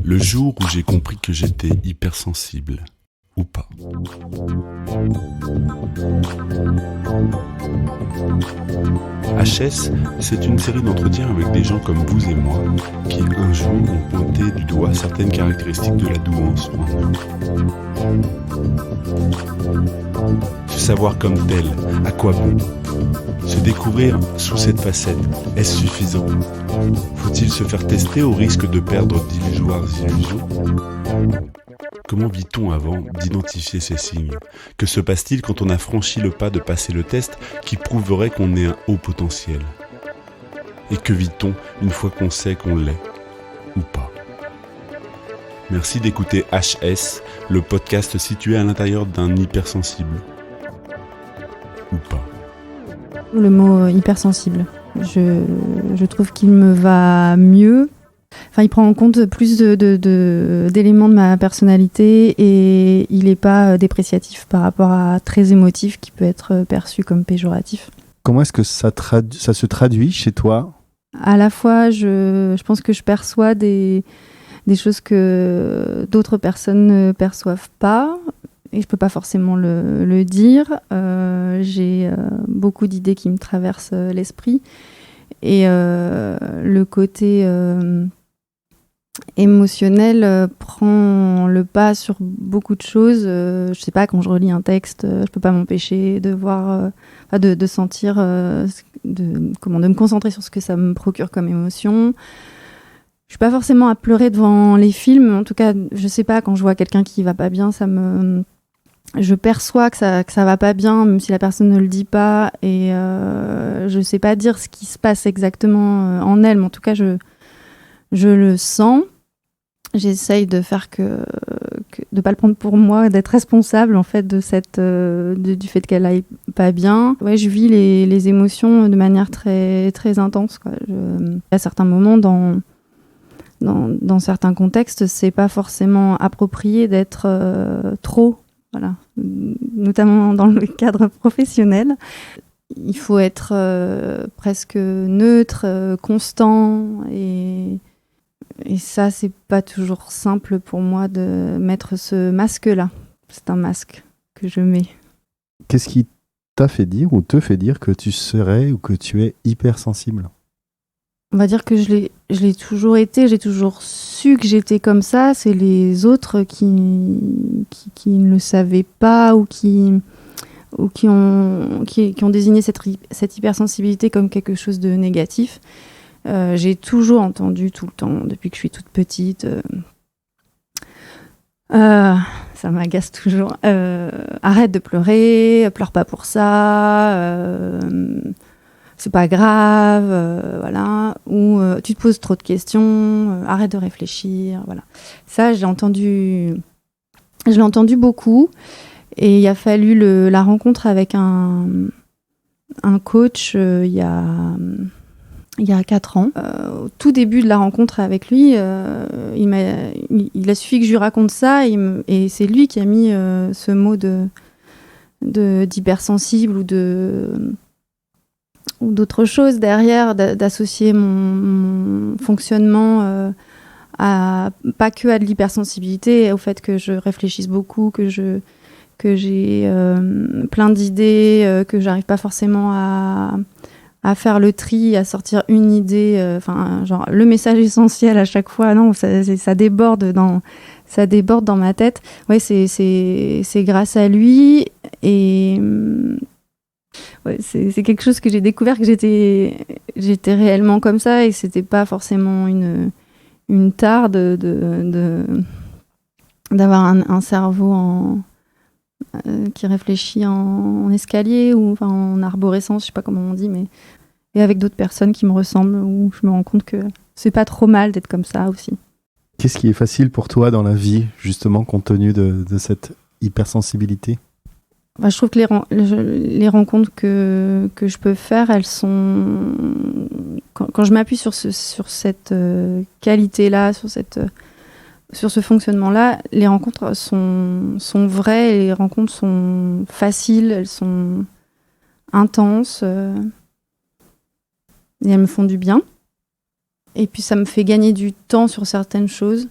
Le jour où j'ai compris que j'étais hypersensible, ou pas. HS, c'est une série d'entretiens avec des gens comme vous et moi, qui un jour ont pointé du doigt certaines caractéristiques de la douance en nous. Se savoir comme tel, à quoi bon ? Se découvrir sous cette facette, est-ce suffisant ? Faut-il se faire tester au risque de perdre d'illusoires illusions ? Comment vit-on avant d'identifier ces signes ? Que se passe-t-il quand on a franchi le pas de passer le test qui prouverait qu'on est un haut potentiel ? Et que vit-on une fois qu'on sait qu'on l'est ? Ou pas ? Merci d'écouter HS, le podcast situé à l'intérieur d'un hypersensible. Ou pas ? Le mot hypersensible. Je trouve qu'il me va mieux. Enfin, il prend en compte plus d'éléments de ma personnalité et il n'est pas dépréciatif par rapport à très émotif qui peut être perçu comme péjoratif. Comment est-ce que ça se traduit chez toi ? À la fois, je pense que je perçois des choses que d'autres personnes ne perçoivent pas et je ne peux pas forcément le dire. J'ai beaucoup d'idées qui me traversent l'esprit et le côté émotionnel prend le pas sur beaucoup de choses. Je sais pas, quand je relis un texte, je peux pas m'empêcher de voir, de sentir, de me concentrer sur ce que ça me procure comme émotion. Je suis pas forcément à pleurer devant les films. En tout cas, je sais pas, quand je vois quelqu'un qui va pas bien, je perçois que ça va pas bien, même si la personne ne le dit pas. Et je sais pas dire ce qui se passe exactement en elle, mais en tout cas, je le sens. J'essaye de faire de pas le prendre pour moi, d'être responsable en fait de du fait qu'elle aille pas bien. Ouais, je vis les émotions de manière très très intense, quoi. À certains moments dans certains contextes, c'est pas forcément approprié d'être trop, voilà, notamment dans le cadre professionnel. Il faut être presque neutre, constant et ça, c'est pas toujours simple pour moi de mettre ce masque-là. C'est un masque que je mets. Qu'est-ce qui t'a fait dire ou te fait dire que tu serais ou que tu es hypersensible ? On va dire que je l'ai toujours été, j'ai toujours su que j'étais comme ça. C'est les autres qui ne le savaient pas ou qui ont désigné cette hypersensibilité comme quelque chose de négatif. J'ai toujours entendu tout le temps, depuis que je suis toute petite, ça m'agace toujours, arrête de pleurer, pleure pas pour ça, c'est pas grave, voilà, ou tu te poses trop de questions, arrête de réfléchir, voilà. Ça, je l'ai entendu beaucoup, et il a fallu la rencontre avec un coach il y a 4 ans. Au tout début de la rencontre avec lui, il a suffi que je lui raconte ça et c'est lui qui a mis ce mot d'hypersensible ou d'autres choses derrière, d'associer mon fonctionnement pas que à de l'hypersensibilité, au fait que je réfléchisse beaucoup, que j'ai plein d'idées, que j'arrive pas forcément à faire le tri, à sortir une idée, genre le message essentiel à chaque fois. Non, ça déborde dans ma tête. Ouais, c'est grâce à lui et ouais, c'est quelque chose que j'ai découvert, que j'étais réellement comme ça et c'était pas forcément une tare d'avoir un cerveau qui réfléchit en escalier ou en arborescence, je sais pas comment on dit, mais et avec d'autres personnes qui me ressemblent, où je me rends compte que c'est pas trop mal d'être comme ça aussi. Qu'est-ce qui est facile pour toi dans la vie, justement, compte tenu de cette hypersensibilité ? Enfin, je trouve que les rencontres que je peux faire, elles sont... Quand je m'appuie sur cette qualité-là, sur ce fonctionnement-là, les rencontres sont vraies, les rencontres sont faciles, elles sont intenses, et elles me font du bien. Et puis ça me fait gagner du temps sur certaines choses.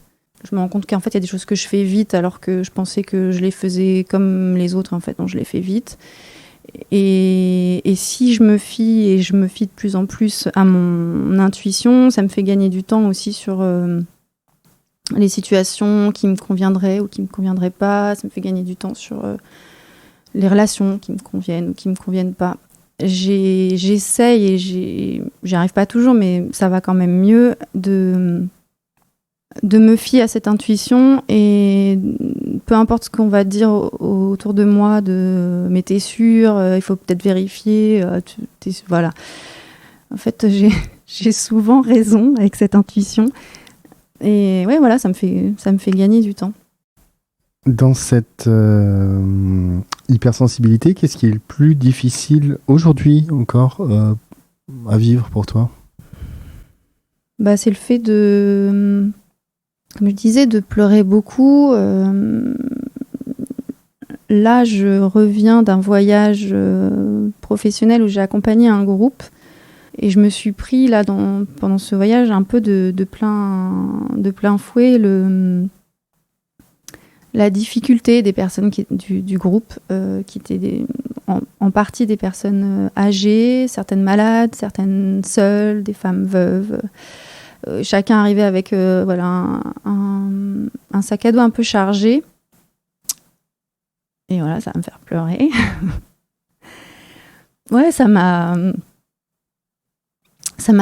Je me rends compte qu'en fait, il y a des choses que je fais vite alors que je pensais que je les faisais comme les autres, en fait. Donc je les fais vite. Et si je me fie, et je me fie de plus en plus à mon intuition, ça me fait gagner du temps aussi sur les situations qui me conviendraient ou qui me conviendraient pas. Ça me fait gagner du temps sur les relations qui me conviennent ou qui me conviennent pas. J'essaye et j'y arrive pas toujours, mais ça va quand même mieux de me fier à cette intuition, et peu importe ce qu'on va dire autour de moi mais t'es sûr, il faut peut-être vérifier, voilà. En fait, j'ai souvent raison avec cette intuition, et ouais, voilà, ça me fait gagner du temps. Dans cette hypersensibilité, qu'est-ce qui est le plus difficile aujourd'hui encore à vivre pour toi ? C'est le fait de, comme je disais, de pleurer beaucoup. Là, je reviens d'un voyage professionnel où j'ai accompagné un groupe, et je me suis pris là pendant ce voyage un peu de plein fouet la difficulté des personnes du groupe, qui étaient en partie des personnes âgées, certaines malades, certaines seules, des femmes veuves. Chacun arrivait avec un sac à dos un peu chargé. Et voilà, ça va me faire pleurer. Ouais, ça m'a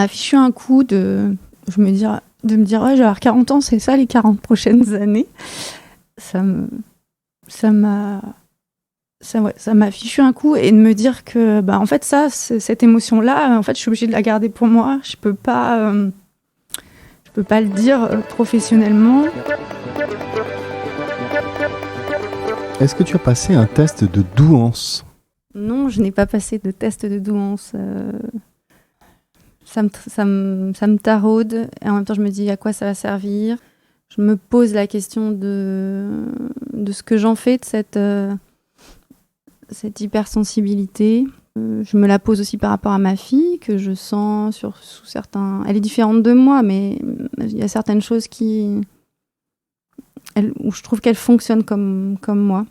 fichu un coup de me dire, ouais, je vais avoir 40 ans, c'est ça les 40 prochaines années. Ça m'a fichu un coup, et de me dire que en fait cette émotion-là, en fait je suis obligée de la garder pour moi. Je peux pas le dire professionnellement. Est-ce que tu as passé un test de douance ? Non, je n'ai pas passé de test de douance. Ça me taraude, et en même temps je me dis à quoi ça va servir. Je me pose la question de ce que j'en fais de cette hypersensibilité. Je me la pose aussi par rapport à ma fille, que je sens sous certains... Elle est différente de moi, mais il y a certaines choses où je trouve qu'elle fonctionne comme moi,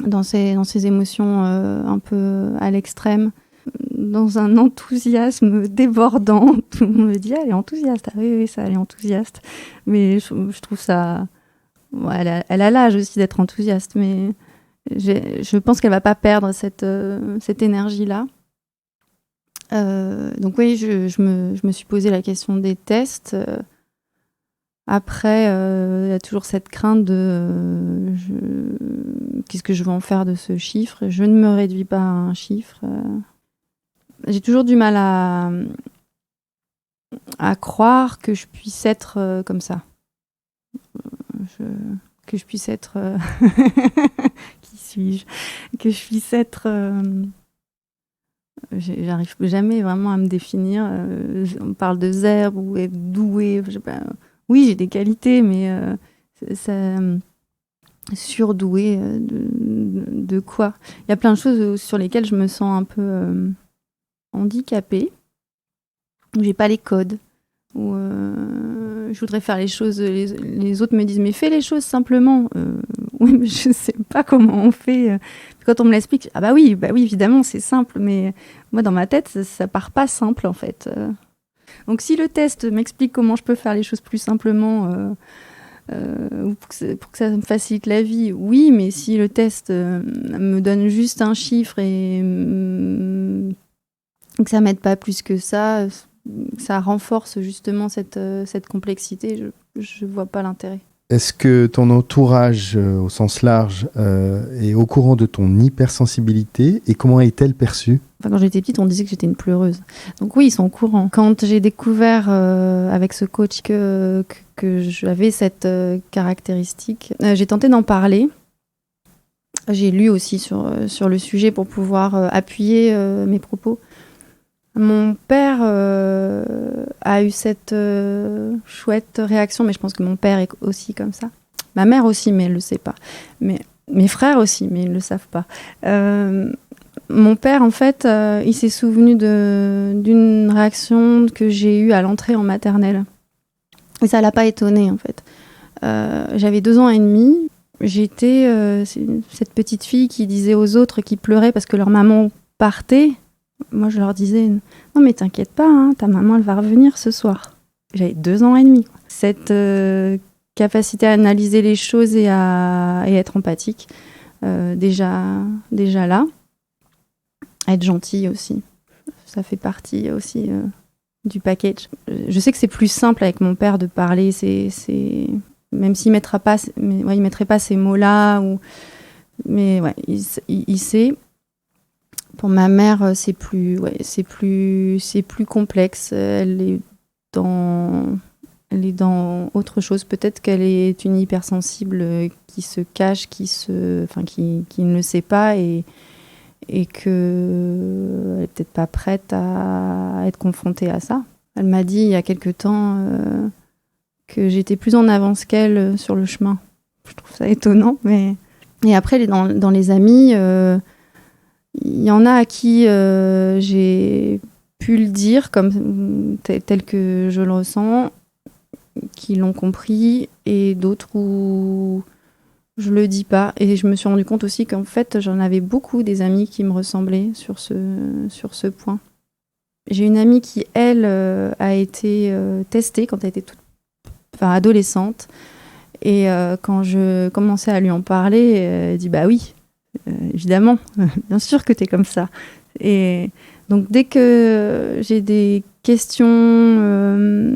dans ses émotions un peu à l'extrême, dans un enthousiasme débordant. Tout le monde me dit, elle est enthousiaste. Ah oui, ça, elle est enthousiaste. Mais je trouve ça... Bon, elle a l'âge aussi d'être enthousiaste, mais je pense qu'elle va pas perdre cette énergie-là. Donc oui, je me suis posé la question des tests. Après, il y a toujours cette crainte de qu'est-ce que je vais en faire de ce chiffre ? Je ne me réduis pas à un chiffre. J'ai toujours du mal à croire que je puisse être comme ça. Que je puisse être... Qui suis-je ? Que je puisse être... J'arrive jamais vraiment à me définir. On parle de zèbre ou être doué. Oui, j'ai des qualités, mais surdoué de quoi ? Il y a plein de choses sur lesquelles je me sens un peu handicapée, où j'ai pas les codes, où je voudrais faire les choses, les autres me disent mais fais les choses simplement. Oui, mais je sais pas comment on fait. Quand on me l'explique, ah bah oui évidemment c'est simple, mais moi dans ma tête ça part pas simple en fait. Donc si le test m'explique comment je peux faire les choses plus simplement, ou pour que ça me facilite la vie, oui, mais si le test me donne juste un chiffre et que ça m'aide pas plus que ça renforce justement cette complexité, je vois pas l'intérêt. Est-ce que ton entourage, au sens large, est au courant de ton hypersensibilité, et comment est-elle perçue ? Quand j'étais petite, on disait que j'étais une pleureuse. Donc oui, ils sont au courant. Quand j'ai découvert avec ce coach que j'avais cette caractéristique, j'ai tenté d'en parler. J'ai lu aussi sur le sujet pour pouvoir appuyer mes propos. Mon père a eu cette chouette réaction, mais je pense que mon père est aussi comme ça. Ma mère aussi, mais elle ne le sait pas. Mais mes frères aussi, mais ils ne le savent pas. Mon père, en fait, il s'est souvenu d'une réaction que j'ai eue à l'entrée en maternelle. Et ça l'a pas étonné, en fait. J'avais 2 ans et demi. J'étais cette petite fille qui disait aux autres qui pleuraient parce que leur maman partait. Moi, je leur disais « Non, mais t'inquiète pas, hein, ta maman, elle va revenir ce soir. » J'avais 2 ans et demi. Cette capacité à analyser les choses et être empathique, déjà là. Être gentille aussi. Ça fait partie aussi du package. Je sais que c'est plus simple avec mon père de parler, même s'il mettrait pas ces mots-là, mais ouais, il sait. Pour ma mère, c'est plus complexe. Elle est dans autre chose. Peut-être qu'elle est une hypersensible qui se cache, qui ne le sait pas et qu'elle n'est peut-être pas prête à être confrontée à ça. Elle m'a dit il y a quelque temps que j'étais plus en avance qu'elle sur le chemin. Je trouve ça étonnant. Et après, dans les amis, il y en a à qui j'ai pu le dire tel que je le ressens, qui l'ont compris, et d'autres où je le dis pas. Et je me suis rendu compte aussi qu'en fait, j'en avais beaucoup des amis qui me ressemblaient sur ce point. J'ai une amie qui, elle, a été testée quand elle était adolescente. Et quand je commençais à lui en parler, elle dit « Bah oui, évidemment, bien sûr que t'es comme ça. » Et donc, dès que j'ai des questions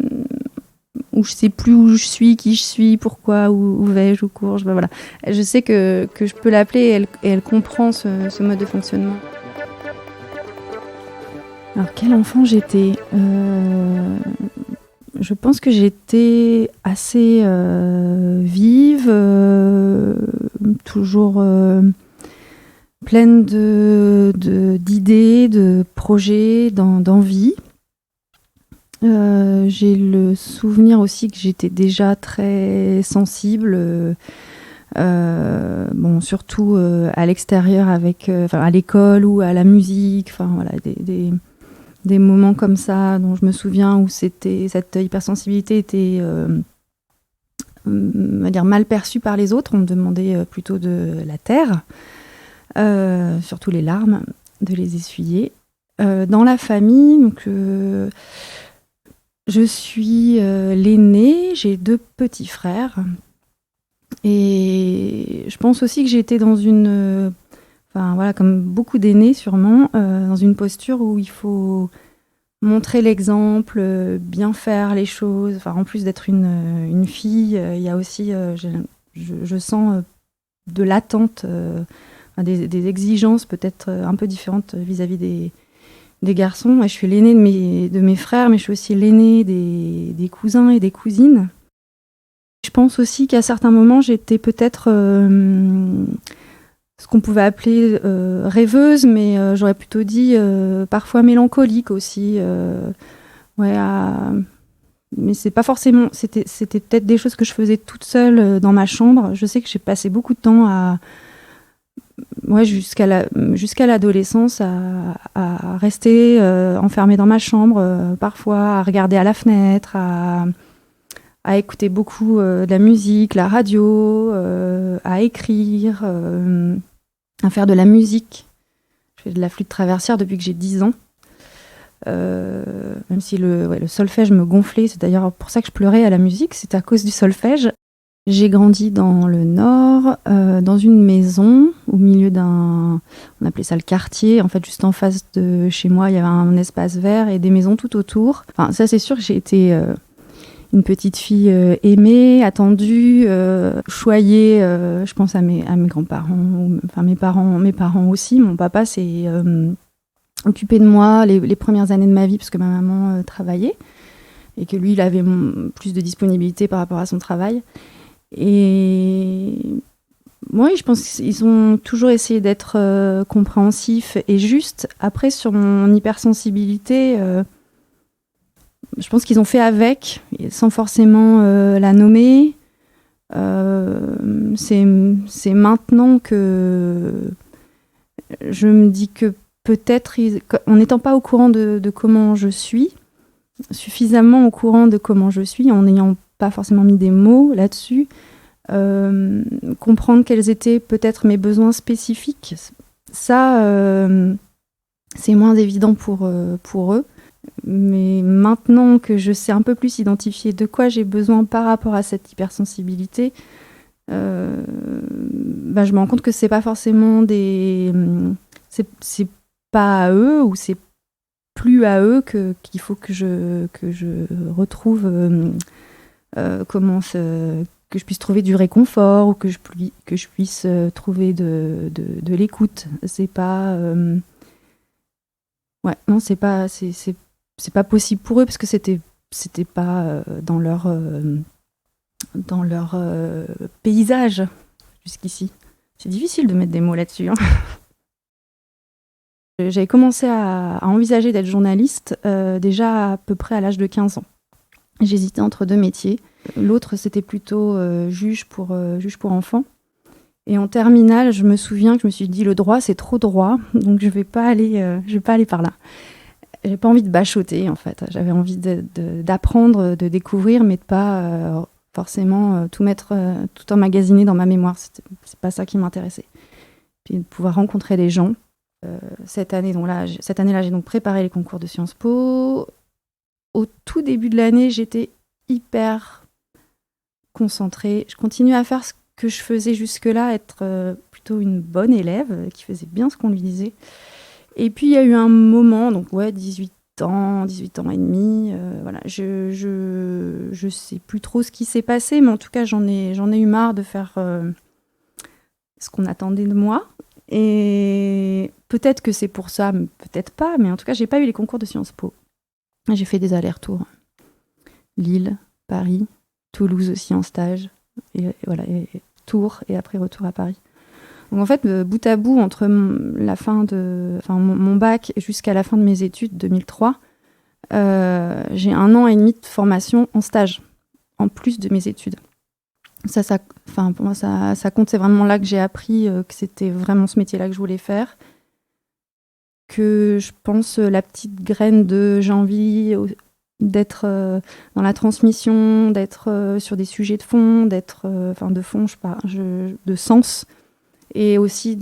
où je sais plus où je suis, qui je suis, pourquoi, où vais-je, où cours-je, ben voilà. Je sais que je peux l'appeler et elle comprend ce mode de fonctionnement. Alors, quel enfant j'étais je pense que j'étais assez vive, toujours pleine d'idées, de projets, d'envie. J'ai le souvenir aussi que j'étais déjà très sensible, surtout à l'extérieur, à l'école ou à la musique, voilà, des moments comme ça dont je me souviens où cette hypersensibilité était on va dire mal perçue par les autres. On me demandait plutôt de la taire, surtout les larmes, de les essuyer. Dans la famille, donc, je suis l'aînée, j'ai 2 petits frères. Et je pense aussi que j'étais dans comme beaucoup d'aînés sûrement, dans une posture où il faut montrer l'exemple, bien faire les choses. En plus d'être une fille, il y a aussi, je sens de l'attente, des exigences peut-être un peu différentes vis-à-vis des garçons. Moi, je suis l'aînée de mes frères, mais je suis aussi l'aînée des cousins et des cousines. Je pense aussi qu'à certains moments, j'étais peut-être ce qu'on pouvait appeler rêveuse, mais j'aurais plutôt dit parfois mélancolique aussi. Mais c'est pas forcément. C'était peut-être des choses que je faisais toute seule dans ma chambre. Je sais que j'ai passé beaucoup de temps jusqu'à l'adolescence à rester enfermée dans ma chambre, parfois à regarder à la fenêtre, à écouter beaucoup de la musique, la radio, à écrire, à faire de la musique. Je fais de la flûte traversière depuis que j'ai 10 ans. Même si le solfège me gonflait, c'est d'ailleurs pour ça que je pleurais à la musique, c'est à cause du solfège. J'ai grandi dans le Nord, dans une maison, au milieu on appelait ça le quartier. En fait, juste en face de chez moi, il y avait un espace vert et des maisons tout autour. Enfin, ça, c'est sûr que j'ai été une petite fille aimée, attendue, choyée. Je pense à mes grands-parents, mes parents aussi. Mon papa s'est occupé de moi les premières années de ma vie parce que ma maman travaillait et que lui, il avait plus de disponibilité par rapport à son travail. Et moi, je pense qu'ils ont toujours essayé d'être compréhensifs et justes. Après, sur mon hypersensibilité, je pense qu'ils ont fait avec, sans forcément la nommer. C'est maintenant que je me dis que peut-être, en n'étant pas au courant de comment je suis, suffisamment au courant de comment je suis, en n'ayant pas forcément mis des mots là-dessus, comprendre quels étaient peut-être mes besoins spécifiques, ça, c'est moins évident pour eux. Mais maintenant que je sais un peu plus identifier de quoi j'ai besoin par rapport à cette hypersensibilité, je me rends compte que c'est pas forcément c'est pas à eux ou c'est plus à eux qu'il faut que je retrouve que je puisse trouver du réconfort ou que je puisse trouver de l'écoute. C'est pas non, c'est pas possible pour eux parce que c'était pas dans leur paysage jusqu'ici. C'est difficile de mettre des mots là-dessus. J'avais commencé à envisager d'être journaliste déjà à peu près à l'âge de 15 ans. J'hésitais entre deux métiers. L'autre, c'était plutôt juge pour enfants. Et en terminale, je me souviens que je me suis dit, le droit, c'est trop droit, donc je vais pas aller par là. J'ai pas envie de bachoter, en fait. J'avais envie d'apprendre, de découvrir, mais de pas forcément tout emmagasiner dans ma mémoire. C'est pas ça qui m'intéressait. Puis de pouvoir rencontrer des gens. Cette année-là, j'ai donc préparé les concours de Sciences Po. Au tout début de l'année, j'étais hyper concentrée. Je continuais à faire ce que je faisais jusque-là, être plutôt une bonne élève qui faisait bien ce qu'on lui disait. Et puis il y a eu un moment, donc 18 ans et demi, voilà, je sais plus trop ce qui s'est passé, mais en tout cas j'en ai eu marre de faire ce qu'on attendait de moi. Et peut-être que c'est pour ça, peut-être pas, mais en tout cas j'ai pas eu les concours de Sciences Po. J'ai fait des allers-retours. Lille, Paris, Toulouse aussi en stage, et voilà, et Tours, et après retour à Paris. Donc en fait, bout à bout, entre mon bac jusqu'à la fin de mes études, 2003, j'ai 1 an et demi de formation en stage, en plus de mes études. Pour moi, ça compte. C'est vraiment là que j'ai appris que c'était vraiment ce métier-là que je voulais faire. Que je pense la petite graine de j'ai envie d'être dans la transmission, d'être sur des sujets de fond, de fond, de sens. Et aussi,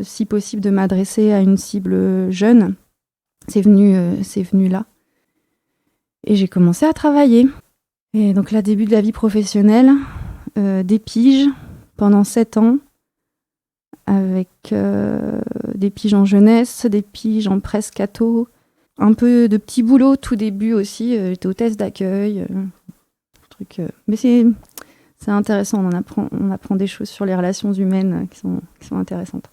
si possible, de m'adresser à une cible jeune. C'est venu là. Et j'ai commencé à travailler. Et donc là, début de la vie professionnelle, des piges pendant 7 ans, avec des piges en jeunesse, des piges en prescato, un peu de petits boulots tout début aussi. J'étais hôtesse d'accueil, mais c'est intéressant, on apprend des choses sur les relations humaines qui sont intéressantes.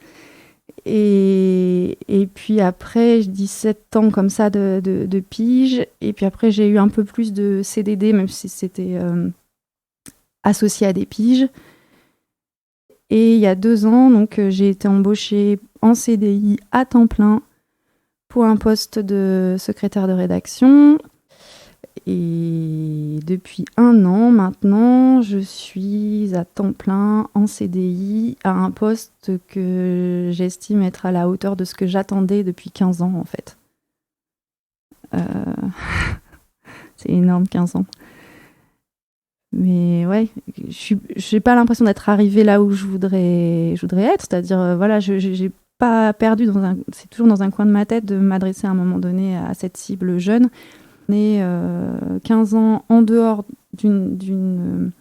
Et puis après, 17 ans comme ça de pige, et puis après j'ai eu un peu plus de CDD, même si c'était associé à des piges. Et il y a 2 ans, donc, j'ai été embauchée en CDI à temps plein pour un poste de secrétaire de rédaction. Et depuis 1 an maintenant, je suis à temps plein en CDI à un poste que j'estime être à la hauteur de ce que j'attendais depuis 15 ans en fait. C'est énorme, 15 ans. Mais ouais, j'ai pas l'impression d'être arrivée là où je voudrais être, c'est-à-dire voilà, j'ai pas perdu c'est toujours dans un coin de ma tête de m'adresser à un moment donné à cette cible jeune. On est 15 ans en dehors d'une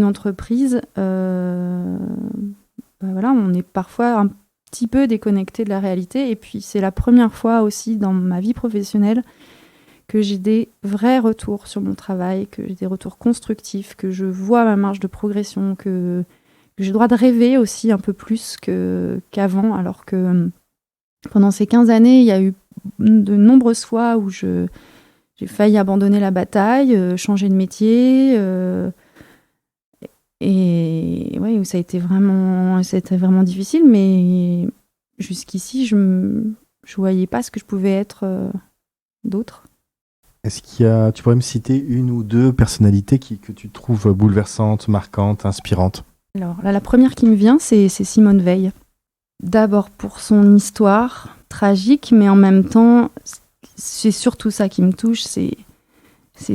entreprise, voilà, on est parfois un petit peu déconnecté de la réalité, et puis c'est la première fois aussi dans ma vie professionnelle que j'ai des vrais retours sur mon travail, que j'ai des retours constructifs, que je vois ma marge de progression, que j'ai le droit de rêver aussi un peu plus qu'avant, alors que pendant ces 15 années, il y a eu de nombreuses fois où j'ai failli abandonner la bataille, changer de métier, et ouais, où ça a été vraiment difficile, mais jusqu'ici, je voyais pas ce que je pouvais être d'autre. Est-ce tu pourrais me citer 1 ou 2 personnalités que tu trouves bouleversantes, marquantes, inspirantes ? Alors là, la première qui me vient, c'est Simone Veil. D'abord pour son histoire, tragique, mais en même temps, c'est surtout ça qui me touche, c'est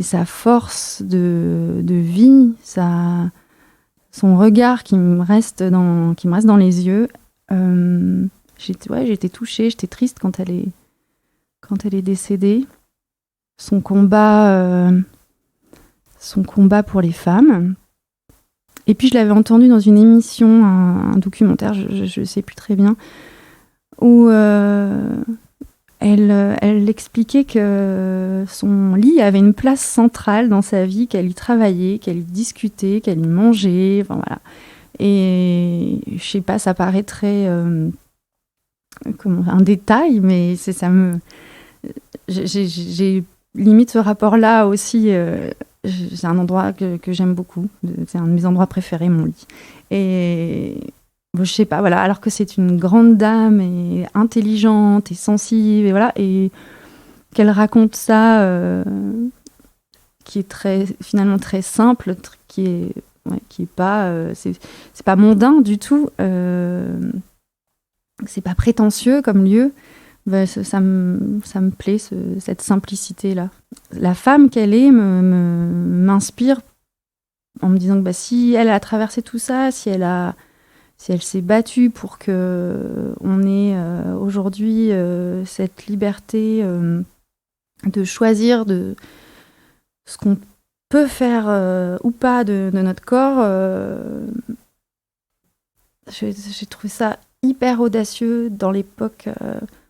sa force de vie, son regard qui me reste dans les yeux. J'ai été touchée, j'étais triste quand elle est décédée. Son combat pour les femmes. Et puis je l'avais entendue dans une émission, un documentaire, je ne sais plus très bien, où elle expliquait que son lit avait une place centrale dans sa vie, qu'elle y travaillait, qu'elle y discutait, qu'elle y mangeait, enfin voilà. Et je sais pas, ça paraît très un détail, mais j'ai limite ce rapport-là aussi. C'est un endroit que j'aime beaucoup. C'est un de mes endroits préférés, mon lit. Et je sais pas, voilà. Alors que c'est une grande dame et intelligente et sensible, et voilà, et qu'elle raconte ça, qui est finalement très simple, qui est pas, c'est pas mondain du tout. C'est pas prétentieux comme lieu. Ben, ça me plaît, cette simplicité-là. La femme qu'elle est m'inspire en me disant que si elle a traversé tout ça, si elle s'est battue pour qu'on ait aujourd'hui cette liberté de choisir de ce qu'on peut faire ou pas de notre corps, j'ai trouvé ça hyper audacieux dans l'époque...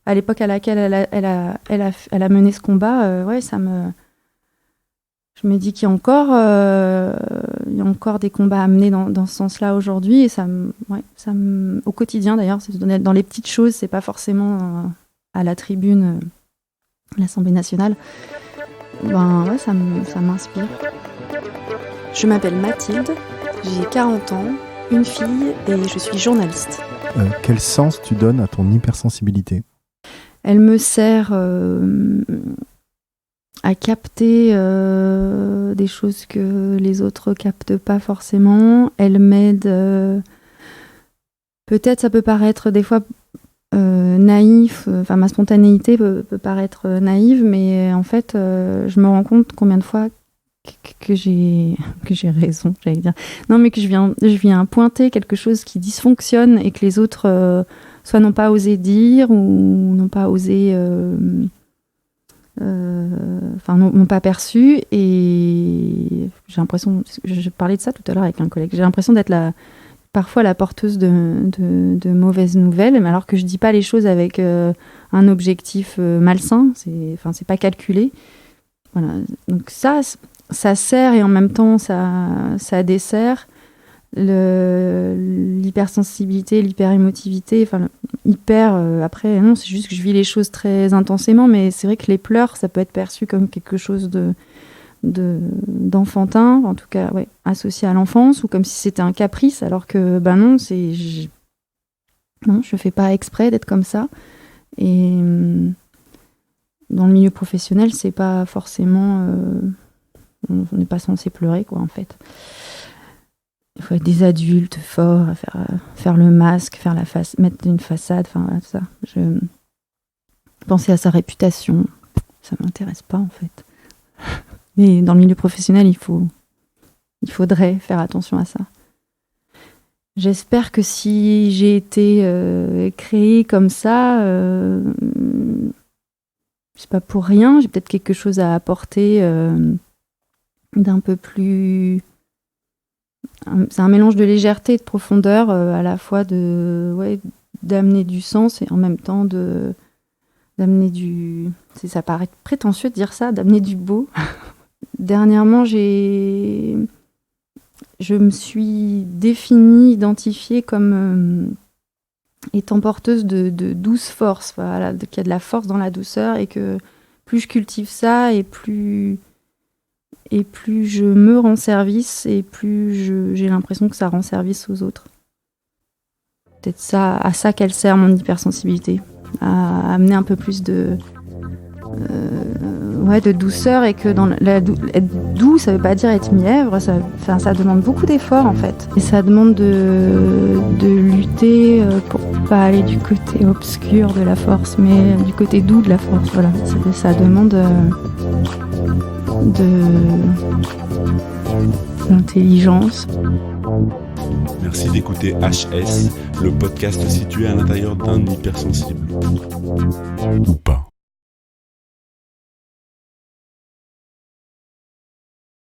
à l'époque à laquelle elle a mené ce combat, je me dis qu'il y a encore des combats à mener dans ce sens-là aujourd'hui, et au quotidien d'ailleurs, dans les petites choses, c'est pas forcément à la tribune, à l'Assemblée nationale. Ça m'inspire. Je m'appelle Mathilde, j'ai 40 ans, une fille et je suis journaliste. Quel sens tu donnes à ton hypersensibilité ? Elle me sert à capter des choses que les autres captent pas forcément. Elle m'aide. Peut-être ça peut paraître des fois naïf. Enfin, ma spontanéité peut paraître naïve, mais en fait, je me rends compte combien de fois que j'ai raison, j'allais dire. Non, mais que je viens pointer quelque chose qui dysfonctionne et que les autres soit n'ont pas osé dire ou n'ont pas osé, n'ont pas perçu. Et j'ai l'impression, je parlais de ça tout à l'heure avec un collègue, j'ai l'impression d'être parfois la porteuse de mauvaises nouvelles, mais alors que je dis pas les choses avec un objectif malsain, c'est pas calculé. Voilà. Donc ça sert et en même temps ça dessert. L'hypersensibilité, l'hyperémotivité, après, non, c'est juste que je vis les choses très intensément, mais c'est vrai que les pleurs, ça peut être perçu comme quelque chose d'enfantin, en tout cas, associé à l'enfance, ou comme si c'était un caprice, alors que, non, je fais pas exprès d'être comme ça. Et dans le milieu professionnel, c'est pas forcément, on n'est pas censé pleurer, quoi, en fait. Il faut être des adultes forts à faire le masque, mettre une façade, tout ça. Penser à sa réputation, ça m'intéresse pas en fait. Mais dans le milieu professionnel, il faudrait faire attention à ça. J'espère que si j'ai été créée comme ça, c'est pas pour rien. J'ai peut-être quelque chose à apporter d'un peu plus... C'est un mélange de légèreté et de profondeur, à la fois d'amener du sens et en même temps d'amener du... Ça paraît prétentieux de dire ça, d'amener du beau. Dernièrement, je me suis définie, identifiée comme étant porteuse de douce force, qu'il y a de la force dans la douceur et que plus je cultive ça et plus je me rends service et plus j'ai l'impression que ça rend service aux autres. Peut-être à ça qu'elle sert mon hypersensibilité, à amener un peu plus de douceur, et que être doux, ça veut pas dire être mièvre, ça demande beaucoup d'efforts en fait. Et ça demande de lutter pas aller du côté obscur de la force, mais du côté doux de la force. Voilà, ça demande d'intelligence. Merci d'écouter HS, le podcast situé à l'intérieur d'un hypersensible. Ou pas.